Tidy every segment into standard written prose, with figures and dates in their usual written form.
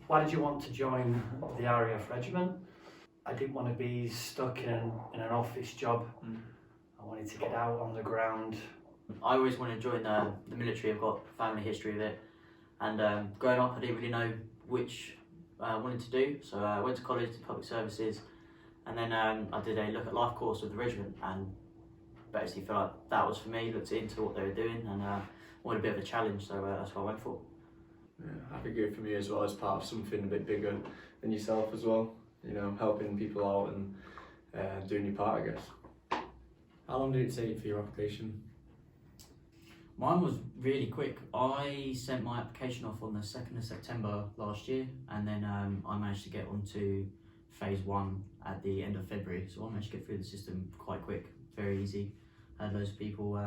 Why did you want to join the RAF Regiment? I didn't want to be stuck in an office job. I wanted to get out on the ground. I always wanted to join the military. I've got family history of it, and growing up I didn't really know which I wanted to do, so I went to college, did public services, and then I did a look at life course with the regiment and basically felt like that was for me, looked into what they were doing and wanted a bit of a challenge, so that's what I went for. Yeah, I think good for me as well as part of something a bit bigger than yourself as well, you know, helping people out and doing your part, I guess. How long did it take for your application? Mine was really quick. I sent my application off on the 2nd of September last year, and then I managed to get onto phase 1 at the end of February, so I managed to get through the system quite quick, very easy. I had loads of people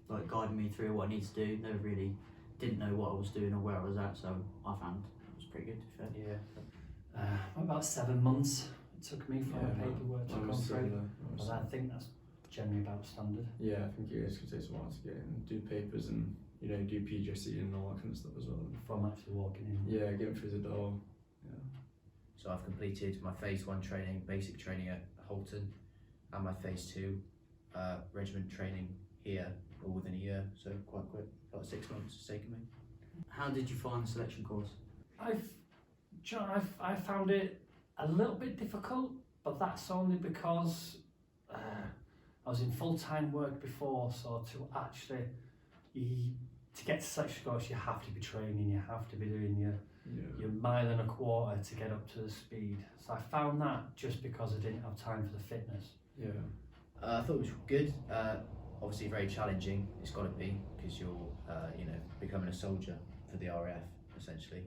like guiding me through what I need to do. They really didn't know what I was doing or where I was at, so I found it was pretty good, to be fair. Yeah. About 7 months it took me for the paperwork to go through. But I think that's generally about standard. Yeah, I think it is, because it takes a while to get in, do papers and, you know, do PGCE and all that kind of stuff as well. From actually walking in. Yeah, getting through the door. Yeah. So I've completed my phase 1 training, basic training at Holton, and my phase 2 regiment training here, all within a year, so quite quick, about 6 months it's taken me. How did you find the selection course? I found it a little bit difficult, but that's only because I was in full-time work before, so to get to selection course you have to be training, you have to be doing your mile and a quarter to get up to the speed. So I found that just because I didn't have time for the fitness. Yeah. I thought it was good, obviously very challenging, it's got to be, because you're you know, becoming a soldier for the RAF essentially.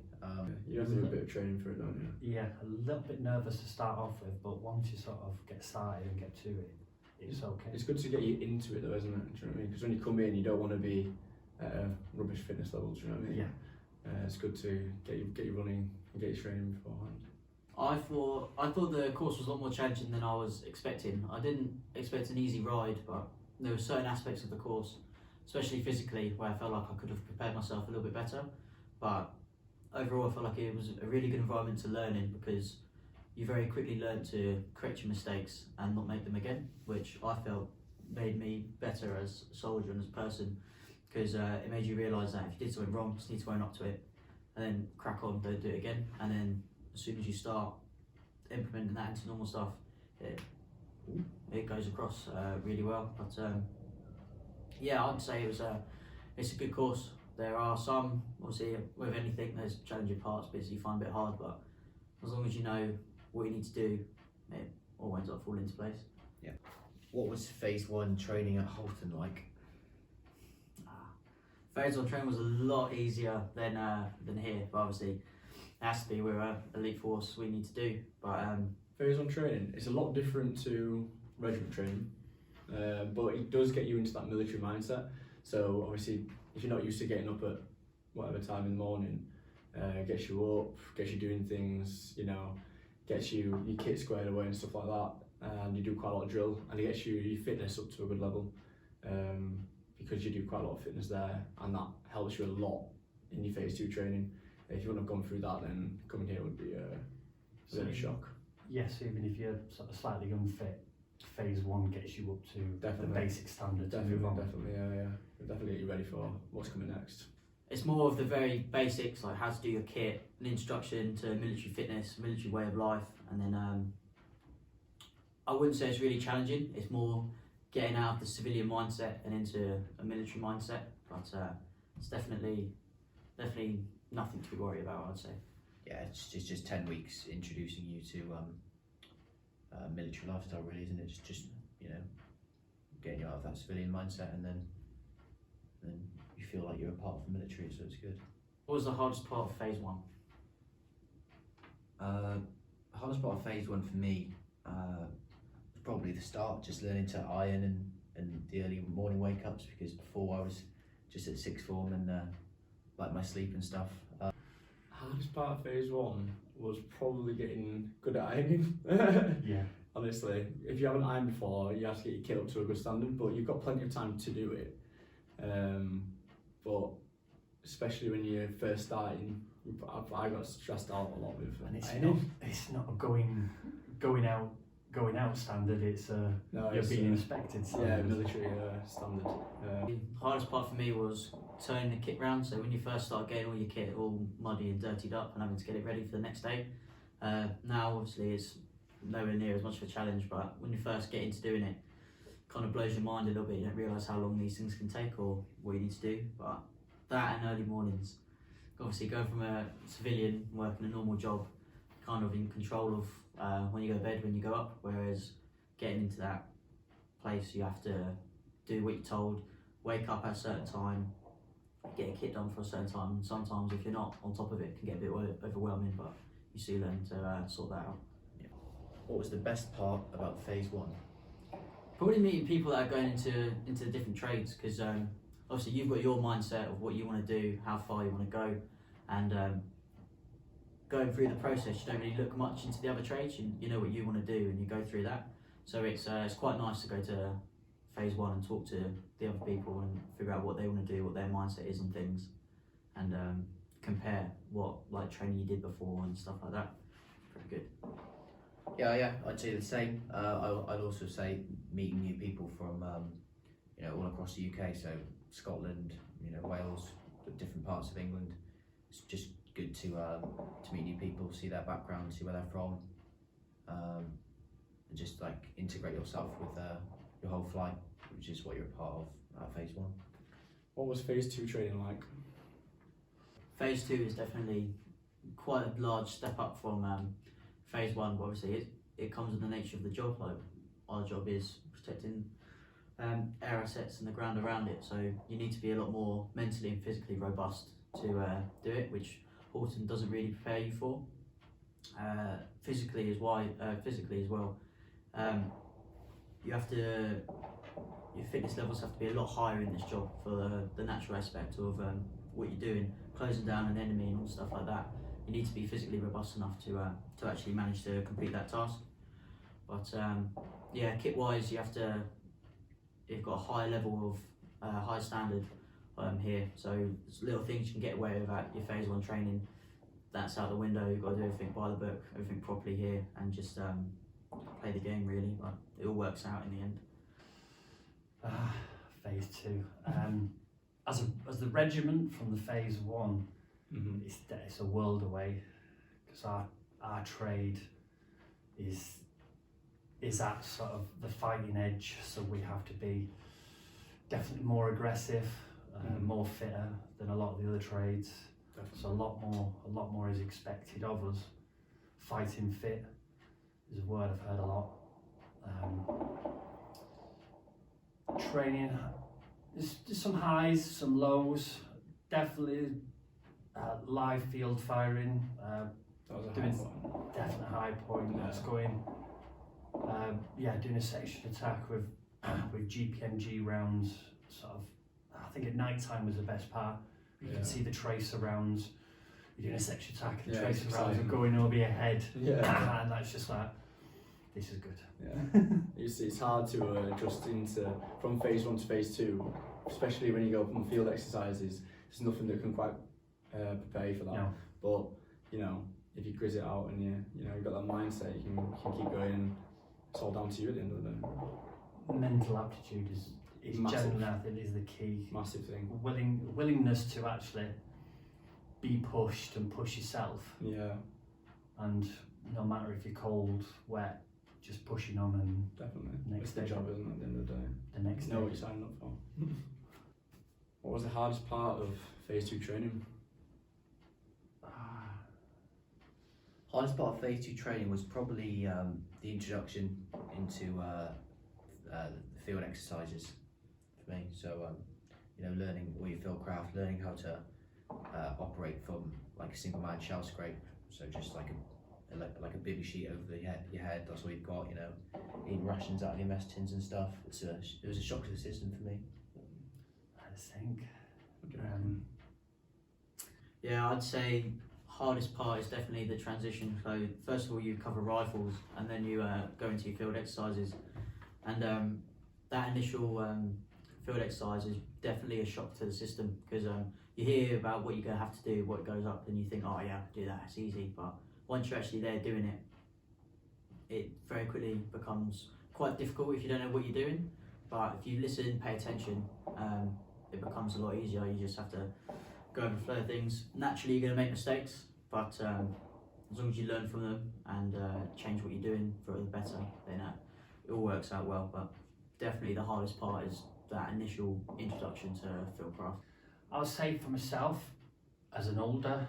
You have to do a bit of training for it, don't you? Yeah, a little bit nervous to start off with, but once you sort of get started and get to it, it's okay. It's good to get you into it though, isn't it? Do you know what I mean? Because when you come in, you don't want to be at a rubbish fitness level, do you know what I mean? Yeah. It's good to get you running and get you training beforehand. I thought the course was a lot more challenging than I was expecting. I didn't expect an easy ride, but there were certain aspects of the course, especially physically, where I felt like I could have prepared myself a little bit better. But overall, I felt like it was a really good environment to learn in, because you very quickly learn to correct your mistakes and not make them again, which I felt made me better as a soldier and as a person, because it made you realise that if you did something wrong, you just need to own up to it and then crack on, don't do it again. And then as soon as you start implementing that into normal stuff, it goes across really well. But yeah, I'd say it's a good course. There are some, obviously with anything there's challenging parts, bits you find a bit hard, but as long as you know what you need to do, it all ends up falling into place. Yeah. What was phase 1 training at Holton like? Phase 1 training was a lot easier than here, but obviously it has to be, we're an elite force, we need to do. But phase 1 training, it's a lot different to regiment training, but it does get you into that military mindset. So obviously, if you're not used to getting up at whatever time in the morning, gets you up, gets you doing things, you know, gets you your kit squared away and stuff like that, and you do quite a lot of drill, and it gets you your fitness up to a good level, because you do quite a lot of fitness there, and that helps you a lot in your phase 2 training. If you wouldn't have gone through that, then coming here would be a bit of a shock. Yes, even if you're sort of slightly unfit, phase 1 gets you up to the basic standard to move on. Definitely, yeah. It'll definitely get you ready for what's coming next. it's more of the very basics, like how to do your kit, an introduction to military fitness, military way of life, and then I wouldn't say it's really challenging. It's more getting out of the civilian mindset and into a military mindset, but it's definitely nothing to be worried about, I'd say. Yeah, it's just 10 weeks introducing you to military lifestyle, really, isn't it? Just you know, getting you out of that civilian mindset, and then you feel like you're a part of the military, so it's good. What was the hardest part of phase 1? The hardest part of phase 1 for me was probably the start, just learning to iron and the early morning wake ups, because before I was just at sixth form and like my sleep and stuff. Hardest part of phase 1 was probably getting good at ironing. Yeah. Honestly, if you haven't ironed before, you have to get your kit up to a good standard, but you've got plenty of time to do it. But especially when you're first starting. I got stressed out a lot with And ironing. it's not a going out standard. It's No, you're it's, being inspected. yeah, standard. military standard. The hardest part for me was turning the kit round. So when you first start getting all your kit all muddy and dirtied up and having to get it ready for the next day. Now obviously it's nowhere near as much of a challenge, but when you first get into doing it, kind of blows your mind a little bit. You don't realise how long these things can take or what you need to do. But that and early mornings, obviously going from a civilian working a normal job, kind of in control of when you go to bed, when you go up, whereas getting into that place you have to do what you're told, wake up at a certain time, get a kit done for a certain time, and sometimes if you're not on top of it, it can get a bit overwhelming, but you still learn to sort that out. What was the best part about phase 1? Probably meeting people that are going into different trades, because obviously you've got your mindset of what you want to do, how far you want to go, and going through the process you don't really look much into the other trades. You know what you want to do and you go through that, so it's quite nice to go to phase 1 and talk to the other people and figure out what they want to do, what their mindset is on things, and compare what like training you did before and stuff like that. Pretty good. Yeah, I'd say the same. I'd also say meeting new people from all across the UK, so Scotland, Wales, different parts of England. It's just good to meet new people, see their background, see where they're from, and just like integrate yourself with your whole flight, which is what you're a part of at phase 1. What was phase 2 training like? Phase 2 is definitely quite a large step up from phase 1, but obviously it comes with the nature of the job. Like our job is protecting air assets and the ground around it, so you need to be a lot more mentally and physically robust to do it, which Horton doesn't really prepare you for. Physically as well, your fitness levels have to be a lot higher in this job for the natural aspect of what you're doing, closing down an enemy and all stuff like that. You need to be physically robust enough to actually manage to complete that task. But yeah, kit wise, you've got a high level of high standard here, so there's little things you can get away with at your phase 1 training. That's out the window. You've got to do everything by the book, everything properly here, and just play the game really. But it all works out in the end. Phase 2. As the regiment from the phase 1, it's a world away, because our trade is at sort of the fighting edge, so we have to be definitely more aggressive, more fitter than a lot of the other trades. Definitely. So a lot more is expected of us. Fighting fit is a word I've heard a lot. Training, there's some highs, some lows. Definitely live field firing. That was a Doing high point. definite high point. That's going. Doing a section attack with GPMG rounds. Sort of, I think at night time was the best part. You can see the tracer rounds. You're doing a section attack, and the tracer rounds are going over your head. Yeah. And that's just like, this is good. Yeah. It's hard to adjust from phase 1 to phase 2, especially when you go from field exercises. There's nothing that can quite prepare you for that. No. But if you grizz it out and you've got that mindset, you can keep going. And it's all down to you at the end of the day. Mental aptitude is Massive. generally, I think, is the key. Massive thing. Willingness to actually be pushed and push yourself, Yeah, and no matter if you're cold, wet, just pushing on, and definitely. Next It's the day. job, isn't it, at the end of the day? the next You know day. what you're signing up for. What was the hardest part of phase 2 training? Hardest part of phase 2 training was probably the introduction into the field exercises for me. So learning all your field craft, learning how to operate from like a single man shell scrape. So just like a bivvy sheet over your head. That's all you've got. Eating rations out of your mess tins and stuff. It was a shock to the system for me. I think. Yeah, I'd say hardest part is definitely the transition. So first of all, you cover rifles, and then you go into your field exercises, and that initial field exercise is definitely a shock to the system, because you hear about what you're going to have to do, what goes up, and you think, oh yeah, I can do that, it's easy. But once you're actually there doing it, it very quickly becomes quite difficult if you don't know what you're doing. But if you listen, pay attention, it becomes a lot easier. You just have to go over the flow of things. Naturally, you're going to make mistakes, but as long as you learn from them and change what you're doing for the better, then it all works out well. But definitely the hardest part is that initial introduction to fieldcraft. I would say for myself, as an older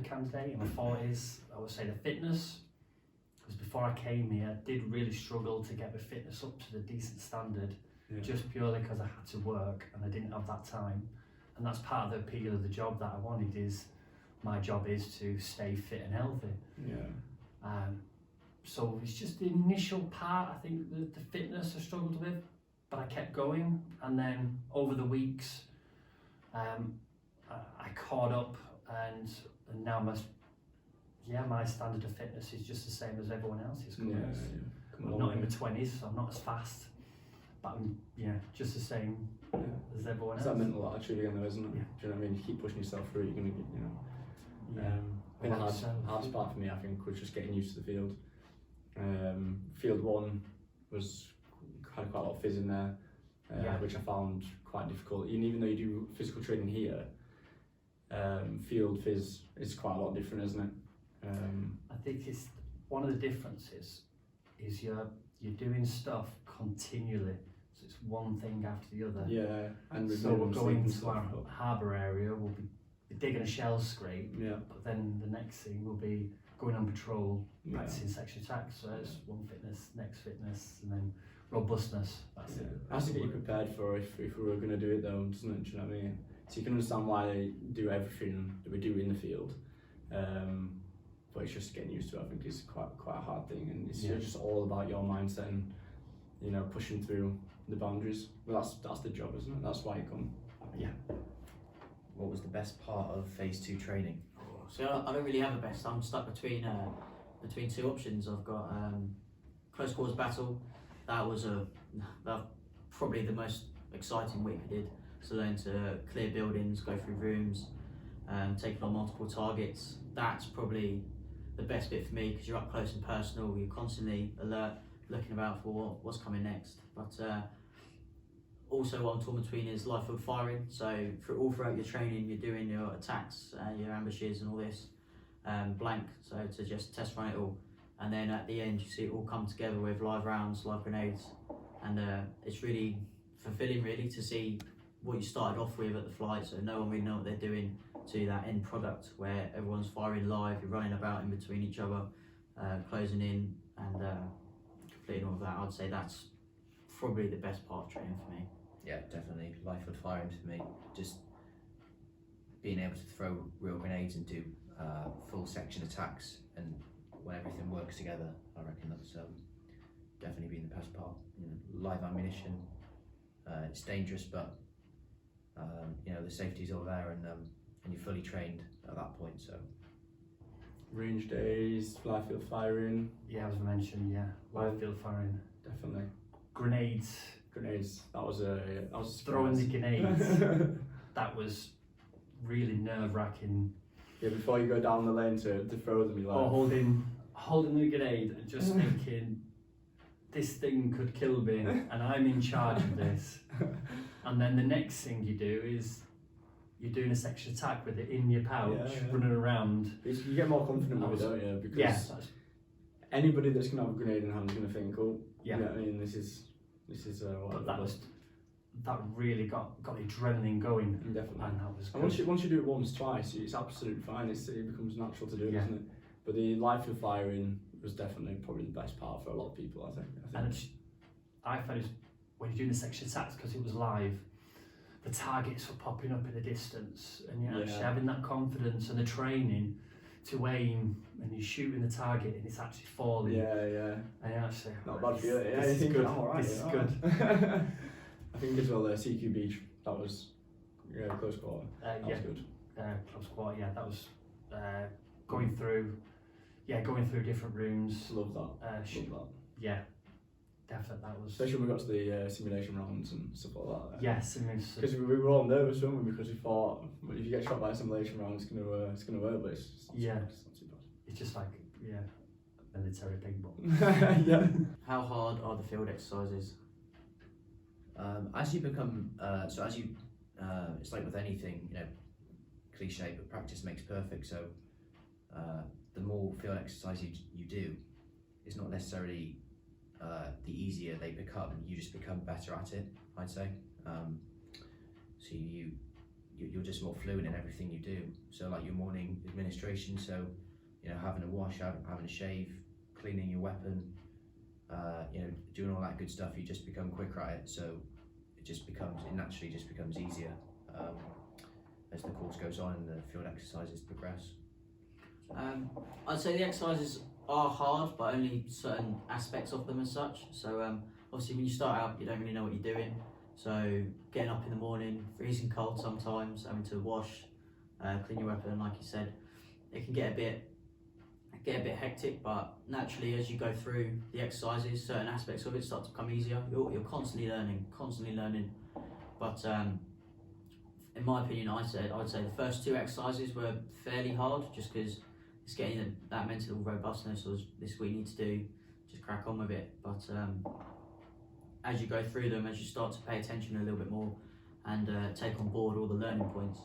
candidate in my 40s, I would say the fitness, because before I came here, I did really struggle to get my fitness up to the decent standard, just purely because I had to work and I didn't have that time. And that's part of the appeal of the job that I wanted. Is my job is to stay fit and healthy. So it's just the initial part, I think the fitness I struggled with, but I kept going, and then over the weeks I caught up, and now my standard of fitness is just the same as everyone else's. I'm not in my 20s, so I'm not as fast, but I'm just the same as everyone else. It's that mental attitude again though, isn't it? Do you know what I mean? You keep pushing yourself through, you're going to get, I think the hardest part for me, I think, was just getting used to the field. Field 1 had quite a lot of phys in there, which I found quite difficult. Even though you do physical training here, field phys is quite a lot different, isn't it? I think it's one of the differences is you're doing stuff continually, so it's one thing after the other. Yeah, and so we're going to our harbour area, we'll be digging a shell scrape, but then the next thing will be going on patrol, practicing section attacks. So it's one fitness, next fitness, and then robustness. That's it. It has to get you prepared for if we were going to do it though, doesn't it? Do you know what I mean? So you can understand why they do everything that we do in the field, but it's just getting used to it. I think is quite a hard thing, and it's just all about your mindset and pushing through the boundaries. Well, that's the job, isn't it? That's why you come. Yeah. What was the best part of phase 2 training? So I don't really have a best. I'm stuck between two options. I've got close quarters battle. That was probably the most exciting week I did. So learn to clear buildings, go through rooms, taking on multiple targets. That's probably the best bit for me, because you're up close and personal. You're constantly alert, looking about for what's coming next. But also what I'm torn between is live field firing. So throughout your training, you're doing your attacks, your ambushes and all this blank, so to just test run it all. And then at the end, you see it all come together with live rounds, live grenades. And it's really fulfilling, really, to see what you started off with at the flight, so no one really know what they're doing, to that end product where everyone's firing live, you're running about in between each other, closing in and completing all of that. I'd say that's probably the best part of training for me. Yeah, definitely. Live field firing for me. Just being able to throw real grenades and do full section attacks, and when everything works together, I reckon that's definitely been the best part. Live ammunition, it's dangerous, but the safety's all there, and you're fully trained at that point. So range days, live field firing. Yeah, as I mentioned, live field firing. Definitely. Grenades. That was a throwing the grenades. That was really nerve-wracking. Yeah, before you go down the lane to throw them, you're like, holding the grenade and just thinking, this thing could kill me, and I'm in charge of this. And then the next thing you do is you're doing a section attack with it in your pouch, running around. You get more confident with it, don't you? Because anybody that's gonna have a grenade in hand is gonna think, you know what I mean, this is but that really got the adrenaline going. Definitely. And that was good. And once you do it once, twice, it's absolutely fine. It becomes natural to do it, doesn't it? But the live field firing was definitely probably the best part for a lot of people, I think. And I found when you're doing the section attacks, because it was live, the targets were popping up in the distance, and you're actually having that confidence and the training to aim, and you're shooting the target and it's actually falling. And actually, not bad for you. This is good. This is good. I think as well, CQ Beach, that was close quarter. That was good. Close quarter. Yeah, that was going through different rooms. Love that. Yeah, definitely that was. Especially when we got to the simulation rounds and stuff like that. Yes, I mean, Because we were all nervous, weren't we? Because we thought, well, if you get shot by a simulation round, it's gonna work, but it's not Yeah. it's not too bad. it's just like military ping pong. Yeah. How hard are the field exercises? As you become, it's like with anything, you know, cliche, but practice makes perfect. So the more field exercise you do, it's not necessarily the easier they become. You just become better at it, I'd say. So you're just more fluent in everything you do. So like your morning administration, so you know, having a wash, having a shave, cleaning your weapon, you know, doing all that good stuff, you just become quicker at it. So it naturally just becomes easier as the course goes on and the field exercises progress. I'd say the exercises are hard, but only certain aspects of them as such. So obviously when you start out, you don't really know what you're doing. So getting up in the morning, freezing cold sometimes, having to wash, clean your weapon, like you said, it can get a bit hectic. But naturally, as you go through the exercises, certain aspects of it start to become easier. You're constantly learning. But in my opinion, I'd say the first two exercises were fairly hard, just because it's getting that mental robustness. Was this what you need to do? Just crack on with it. But as you go through them, as you start to pay attention a little bit more and take on board all the learning points,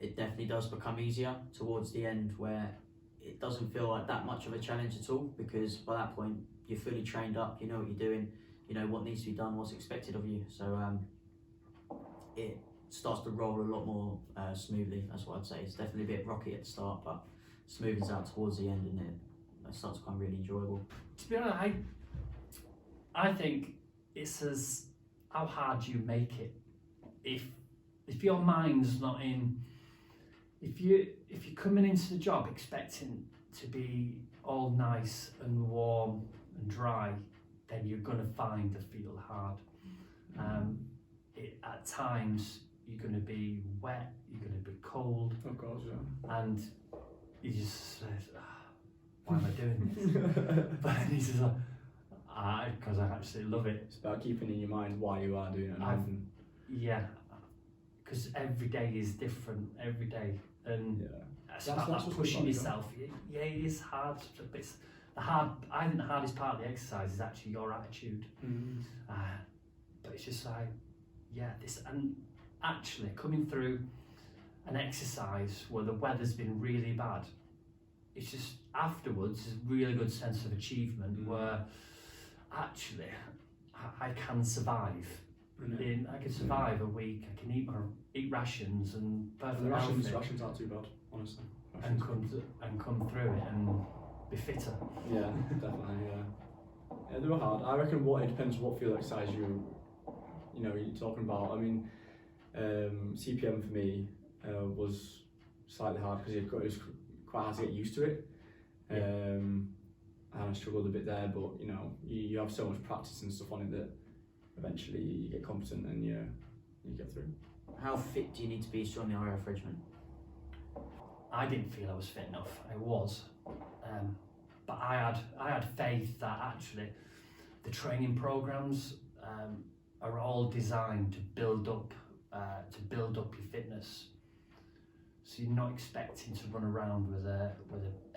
it definitely does become easier towards the end, where it doesn't feel like that much of a challenge at all, because by that point you're fully trained up, you know what you're doing, you know what needs to be done, what's expected of you. So it starts to roll a lot more smoothly. That's what I'd say. It's definitely a bit rocky at the start, but smoothens out towards the end, and it starts to become really enjoyable. To be honest, I think it's as how hard you make it. If your mind's not in, if you're coming into the job expecting to be all nice and warm and dry, then you're gonna find the field hard. At times you're gonna be wet, you're gonna be cold. Of course, yeah. And you just say, why am I doing this? But it's just like, because I absolutely love it. It's about keeping in your mind why you are doing it. Yeah, because every day is different, every day. And yeah. it's about that pushing yourself. Yeah, it is hard. But it's I think the hardest part of the exercise is actually your attitude. But it's just like, and actually coming through an exercise where the weather's been really bad, it's just afterwards a really good sense of achievement where actually I can survive. I can survive a week. I can eat rations and rations aren't too bad, honestly. And come through it and be fitter. Yeah, definitely. Yeah, they were hard. I reckon it depends what field exercise you're talking about. I mean, CPM for me was slightly hard because it was quite hard to get used to it. And I struggled a bit there, but you have so much practice and stuff on it that eventually you get competent and you get through. How fit do you need to be to join the RAF Regiment? I didn't feel I was fit enough. I was, but I had faith that actually the training programs are all designed to build up your fitness. So you're not expecting to run around with a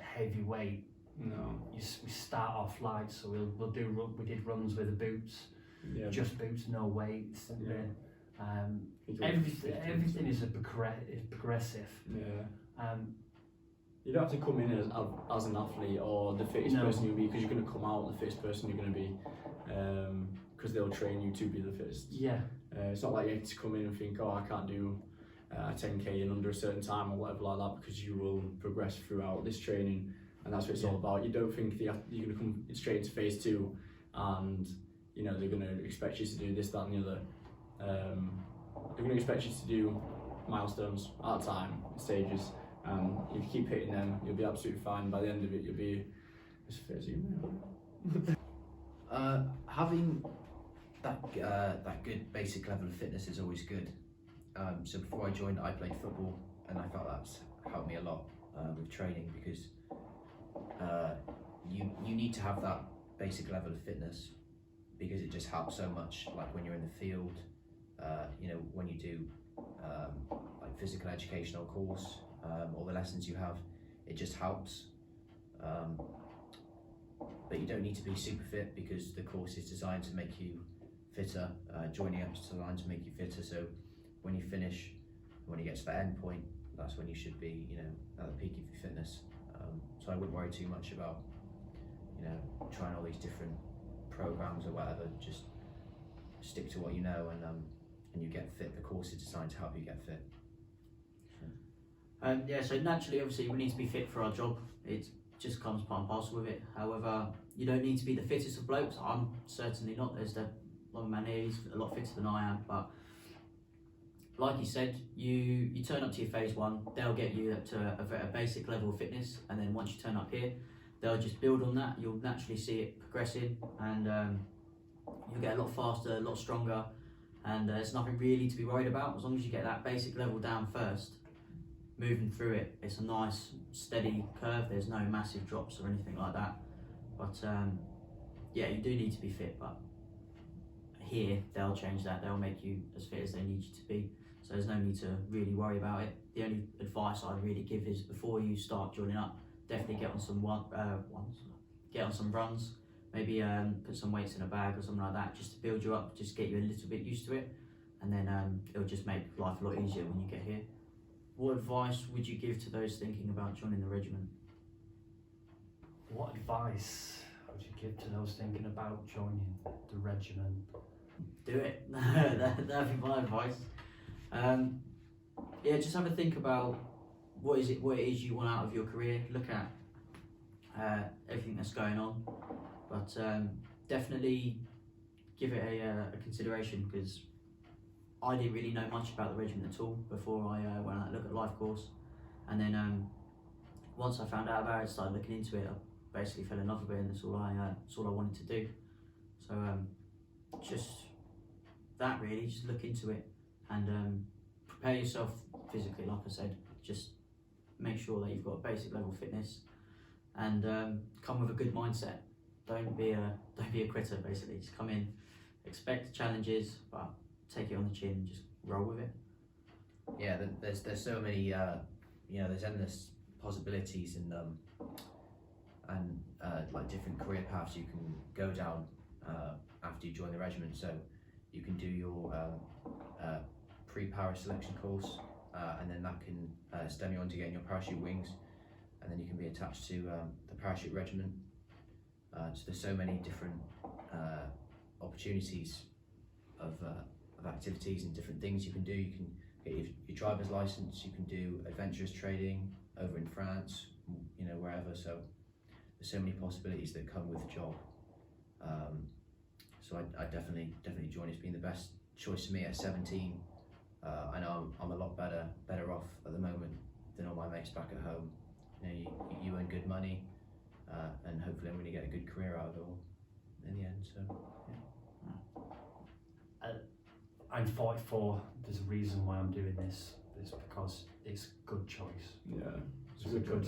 heavy weight. No. We start off light, so we did runs with the boots, just boots, no weights. Everything is progressive. Yeah. You don't have to come in as an athlete or the fittest person you'll be, because you're going to come out the fittest person you're going to be, because they'll train you to be the fittest. Yeah. It's not like you have to come in and think, I can't do 10k in under a certain time or whatever like that, because you will progress throughout this training, and that's what it's all about. You don't think you're going to come straight into phase 2 and they're going to expect you to do this, that and the other. They're going to expect you to do milestones at a time, stages, and if you keep hitting them, you'll be absolutely fine. By the end of it, you'll be as fit as you. Having that good basic level of fitness is always good. So before I joined, I played football, and I felt that's helped me a lot with training, because you need to have that basic level of fitness because it just helps so much. Like when you're in the field, you know, when you do like physical educational course, all the lessons you have, it just helps. But you don't need to be super fit because the course is designed to make you fitter. Joining up is designed to make you fitter. So when you finish, when you get to the end point, that's when you should be, you know, at the peak of your fitness. So I wouldn't worry too much about, you know, trying all these different programs or whatever. Just stick to what you know, and you get fit. The course is designed to help you get fit. Yeah, so naturally, obviously, we need to be fit for our job. It just comes part and parcel with it. However, you don't need to be the fittest of blokes. I'm certainly not. There's the long man here, he's a lot fitter than I am. But like you said, you turn up to your phase one, they'll get you up to a basic level of fitness, and then once you turn up here, they'll just build on that. You'll naturally see it progressing, and you'll get a lot faster, a lot stronger, and there's nothing really to be worried about as long as you get that basic level down first. Moving through it, it's a nice steady curve. There's no massive drops or anything like that. But yeah, you do need to be fit. But here they'll change that. They'll make you as fit as they need you to be. So there's no need to really worry about it. The only advice I'd really give is before you start joining up, definitely get on some get on some runs. Maybe put some weights in a bag or something like that, just to build you up, just get you a little bit used to it, and then it'll just make life a lot easier when you get here. What advice would you give to those thinking about joining the regiment? What advice would you give to those thinking about joining the regiment? Do it. That'd be my advice. Yeah, just have a think about what it is you want out of your career. Look at everything that's going on, but definitely give it a consideration, because I didn't really know much about the regiment at all before I went out to look at life course, and then once I found out about it, started looking into it, I basically fell in love with it, and that's all I wanted to do. So just that really, just look into it and prepare yourself physically. Like I said, just make sure that you've got a basic level of fitness, and come with a good mindset. Don't be a quitter. Basically, just come in, expect challenges, but take it on the chin and just roll with it. Yeah, there's so many, you know, there's endless possibilities and like different career paths you can go down after you join the regiment. So you can do your pre-para selection course, and then that can stem you on to getting your parachute wings, and then you can be attached to the parachute regiment. So there's so many different opportunities of activities and different things you can do. You can get your driver's license, you can do adventurous trading over in France, you know, wherever. So there's so many possibilities that come with the job. So I definitely join. It's been the best choice for me at 17. I know I'm a lot better off at the moment than all my mates back at home. You know, you earn good money, and hopefully I'm going to get a good career out of it all in the end. So yeah. I'm 44. There's a reason why I'm doing this. It's because it's good choice. Yeah, It's a good,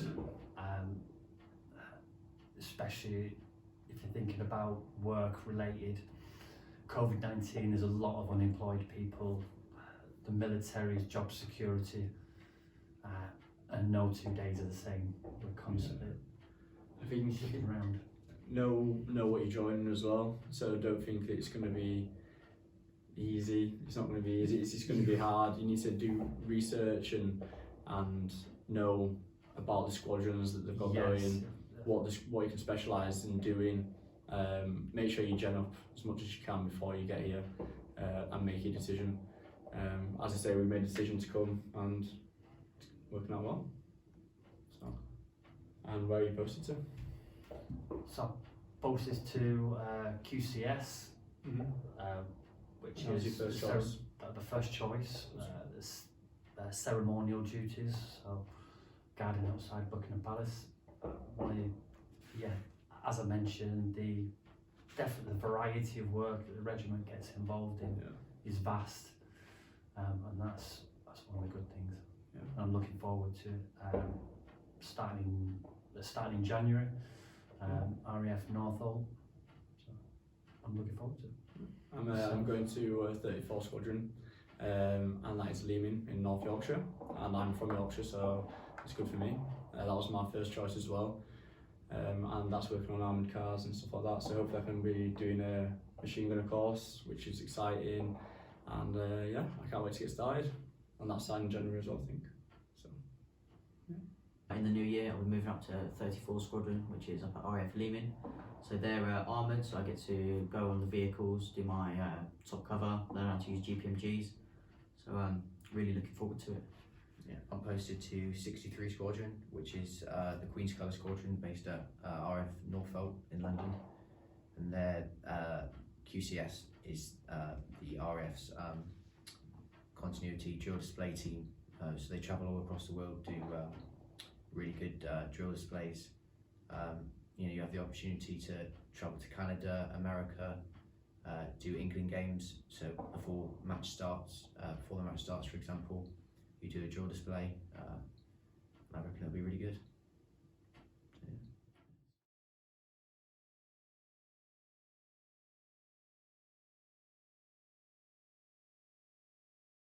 especially if you're thinking about work-related. COVID-19, there's a lot of unemployed people. The military's job security, and no 2 days are the same. We're constantly I think looking around. know what you're joining as well. So don't think it's going to be easy. It's not going to be easy. It's just going to be hard. You need to do research and know about the squadrons that they've got going, what you can specialise in doing. Make sure you gen up as much as you can before you get here, and make your decision. As I say, we made a decision to come, and it's working out well. So, and where are you posted to? So posted to QCS, which That was is your first choice? the first choice. There's ceremonial duties, so guarding outside Buckingham Palace. As I mentioned, the variety of work that the regiment gets involved in is vast, and that's one of the good things. Yeah. I'm looking forward to starting in January, RAF Northolt. So I'm looking forward to. I'm going to 34 Squadron, and that is Leaming in North Yorkshire, and I'm from Yorkshire, so it's good for me. That was my first choice as well, and that's working on armoured cars and stuff like that, so hopefully I can be doing a machine gunner course, which is exciting, and yeah, I can't wait to get started, and that's starting in January as well, I think. So, yeah. In the new year, I'll be moving up to 34 Squadron, which is up at RAF Leaming. So they're armoured, so I get to go on the vehicles, do my top cover, learn how to use GPMGs. So really looking forward to it. Yeah, I'm posted to 63 Squadron, which is the Queen's Colour Squadron based at RAF Norfolk in London, and their QCS is the RAF's continuity drill display team. So they travel all across the world, do really good drill displays. You know, you have the opportunity to travel to Canada, America, do England games. So before the match starts, for example, you do a drill display. I reckon it'll